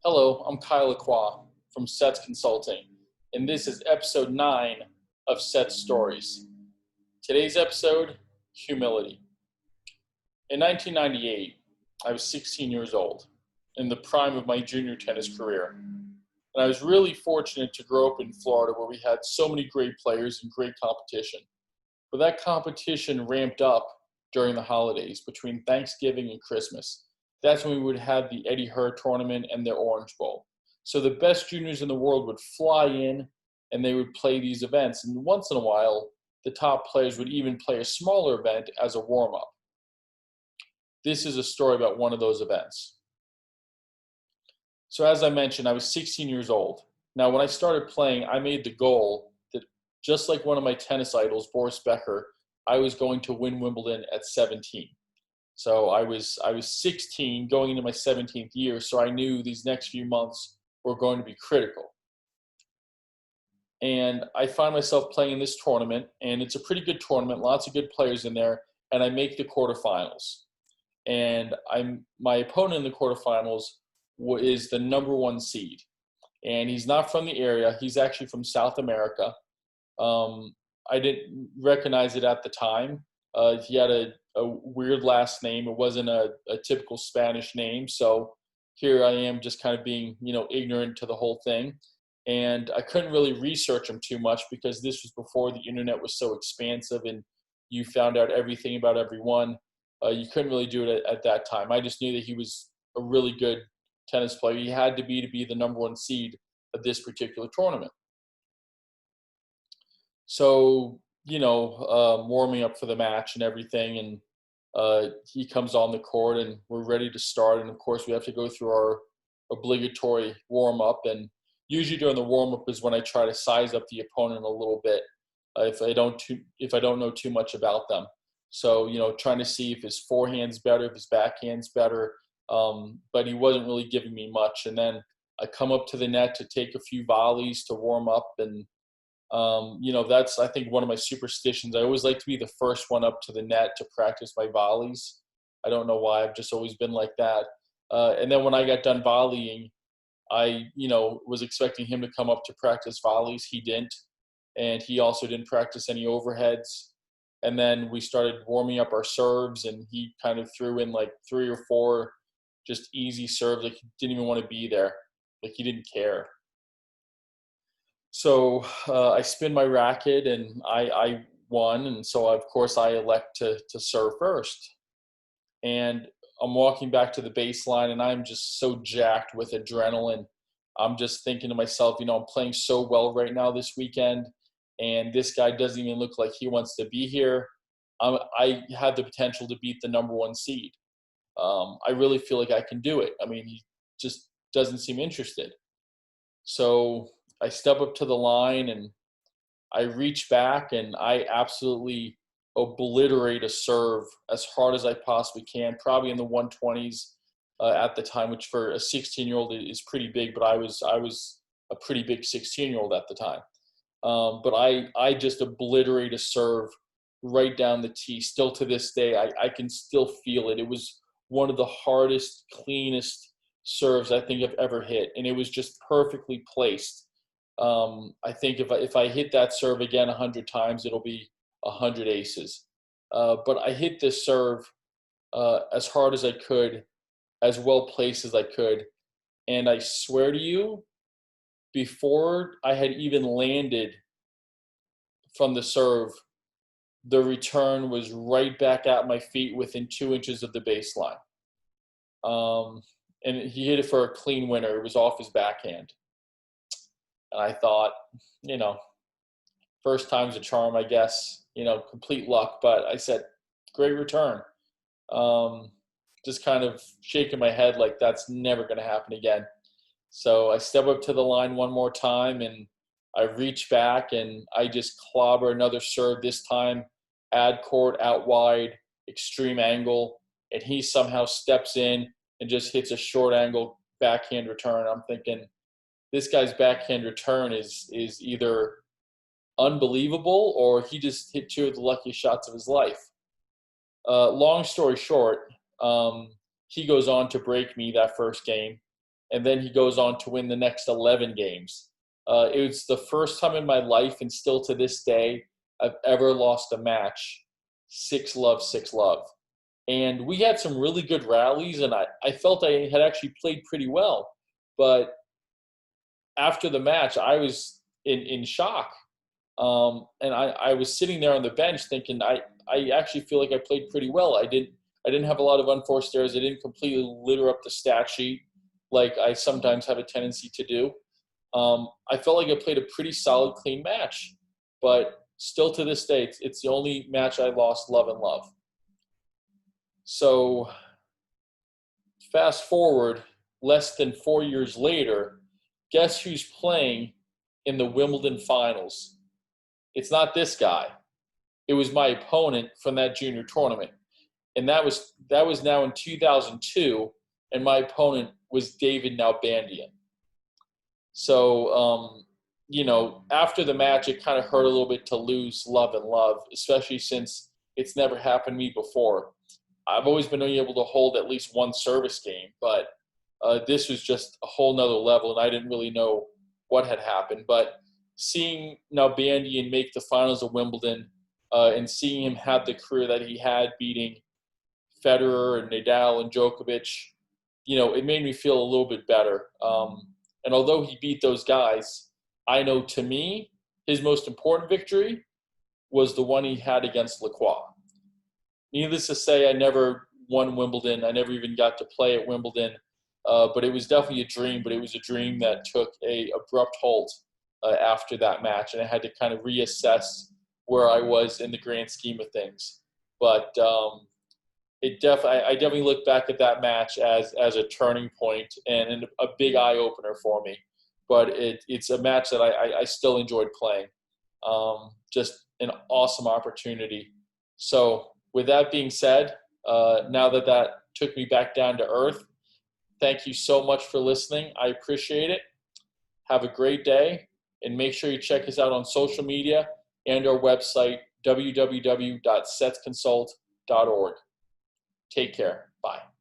Hello, I'm Kyle Lacroix from Sets Consulting, and this is episode 9 of Sets Stories. Today's episode, humility. In 1998, I was 16 years old, in the prime of my junior tennis career. And I was really fortunate to grow up in Florida where we had so many great players and great competition. But that competition ramped up during the holidays between Thanksgiving and Christmas. That's when we would have the Eddie Herr tournament and the Orange Bowl. So the best juniors in the world would fly in and they would play these events. And once in a while, the top players would even play a smaller event as a warm-up. This is a story about one of those events. So as I mentioned, I was 16 years old. Now, when I started playing, I made the goal that just like one of my tennis idols, Boris Becker, I was going to win Wimbledon at 17. So I was 16 going into my 17th year, so I knew these next few months were going to be critical. And I find myself playing in this tournament, and it's a pretty good tournament, lots of good players in there, and I make the quarterfinals. And my opponent in the quarterfinals is the number 1 seed. And he's not from the area. He's actually from South America. I didn't recognize it at the time. He had a weird last name. It wasn't a typical Spanish name. So here I am just kind of being, ignorant to the whole thing. And I couldn't really research him too much because this was before the internet was so expansive and you found out everything about everyone. You couldn't really do it at that time. I just knew that he was a really good tennis player. He had to be the number 1 seed of this particular tournament. So, warming up for the match and everything, and he comes on the court and we're ready to start. And of course, we have to go through our obligatory warm-up. And usually during the warm-up is when I try to size up the opponent a little bit if I don't know too much about them. So, trying to see if his forehand's better, if his backhand's better. But he wasn't really giving me much. And then I come up to the net to take a few volleys to warm up. And, that's, I think, one of my superstitions. I always like to be the first one up to the net to practice my volleys. I don't know why. I've just always been like that. And then when I got done volleying, I, was expecting him to come up to practice volleys. He didn't. And he also didn't practice any overheads. And then we started warming up our serves, and he kind of threw in like 3 or 4 just easy serves. Like he didn't even want to be there. Like he didn't care. So I spin my racket, and I won. And so, of course, I elect to serve first. And I'm walking back to the baseline, and I'm just so jacked with adrenaline. I'm just thinking to myself, I'm playing so well right now this weekend, and this guy doesn't even look like he wants to be here. I have the potential to beat the number 1 seed. I really feel like I can do it. I mean, he just doesn't seem interested. So I step up to the line, and I reach back, and I absolutely obliterate a serve as hard as I possibly can, probably in the 120s at the time, which for a 16-year-old is pretty big, but I was a pretty big 16-year-old at the time. But I just obliterate a serve right down the tee. Still to this day, I can still feel it. It was one of the hardest, cleanest serves I think I've ever hit, and it was just perfectly placed. I think if I hit that serve again 100 times, it'll be 100 aces. But I hit this serve as hard as I could, as well placed as I could, and I swear to you, before I had even landed from the serve, the return was right back at my feet within 2 inches of the baseline. And he hit it for a clean winner. It was off his backhand. And I thought, first time's a charm, I guess, complete luck. But I said, great return. Just kind of shaking my head like that's never going to happen again. So I step up to the line one more time, and I reach back, and I just clobber another serve, this time ad court, out wide, extreme angle, and he somehow steps in and just hits a short angle backhand return. I'm thinking, this guy's backhand return is either unbelievable or he just hit 2 of the luckiest shots of his life. Long story short, he goes on to break me that first game. and then he goes on to win the next 11 games. It was the first time in my life, and still to this day, I've ever lost a match 6-love, 6-love. And we had some really good rallies, and I felt I had actually played pretty well. But after the match, I was in shock. And I was sitting there on the bench thinking, I actually feel like I played pretty well. I didn't have a lot of unforced errors. I didn't completely litter up the stat sheet like I sometimes have a tendency to do. I felt like I played a pretty solid, clean match. But still to this day, it's the only match I lost love and love. So fast forward less than 4 years later, guess who's playing in the Wimbledon finals? It's not this guy. It was my opponent from that junior tournament. And that was now in 2002, and my opponent was David Nalbandian. So, after the match, it kind of hurt a little bit to lose love and love, especially since it's never happened to me before. I've always been able to hold at least one service game, but this was just a whole nother level, and I didn't really know what had happened. But seeing Nalbandian make the finals of Wimbledon and seeing him have the career that he had, beating Federer and Nadal and Djokovic, it made me feel a little bit better. And although he beat those guys, I know to me, his most important victory was the one he had against Lacroix. Needless to say, I never won Wimbledon. I never even got to play at Wimbledon. But it was definitely a dream, but it was a dream that took a abrupt halt after that match. And I had to kind of reassess where I was in the grand scheme of things. But I definitely look back at that match as a turning point and a big eye-opener for me. But it's a match that I still enjoyed playing. Just an awesome opportunity. So with that being said, now that took me back down to earth, thank you so much for listening. I appreciate it. Have a great day, and make sure you check us out on social media and our website, www.setsconsult.org. Take care. Bye.